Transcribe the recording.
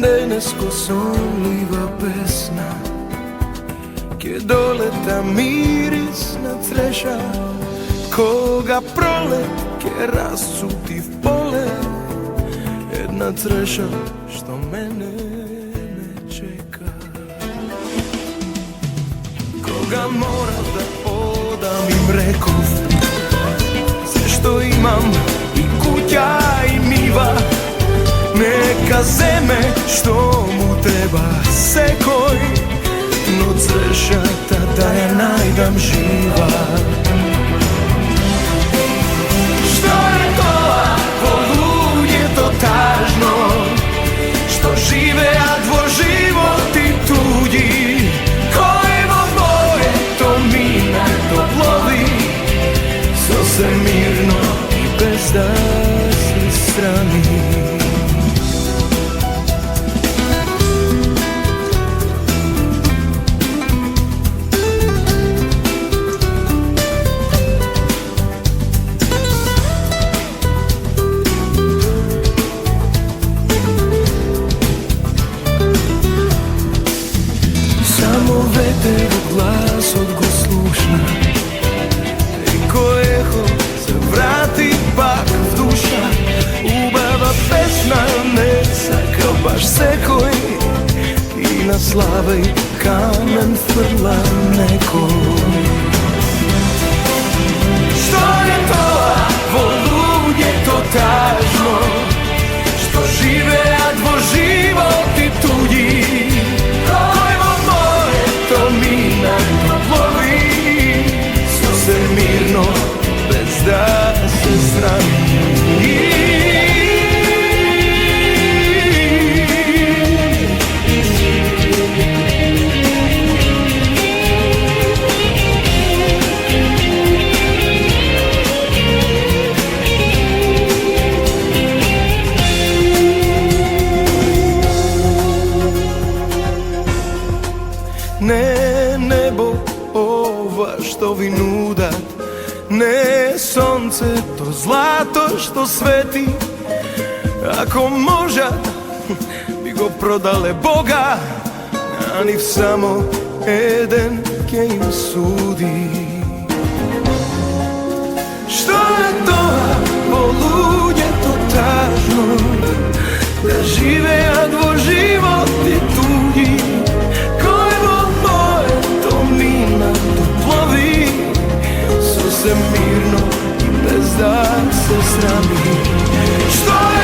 Denesco sonljiva pesna, kje doleta mirisna treša, koga prolet, kje rasuti v pole, jedna treša što mene ne čeka. Koga mora da odam im rekov, sve što imam i kuća i niva, neka zeme što mu treba sekoj, no treša tada je najdam živa. Što je to, poludje to tažno, što žive, a dvor životi tuđi, kojevo moje, to mina, to plovi, so se mirno i bez da se strani. Glas od go sluša i ko eho se vrati pak v duša, ubava pesna neca kao baš sekoj i na slavej kamen frla nekoj. Što je to, voludje to tažno, što žive, a dvor životi tuđi, to mina, to plovi, što se mirno, bez da se srami. Ne nebo ova što vi nudat, ne sonce to zlato što sveti, ako možda bi go prodale Boga, a ni samo Eden kje im sudi. Što je to, poludje to tažno, da žive, a dvor životi tuđi, se mirno i bez da se srami. Što je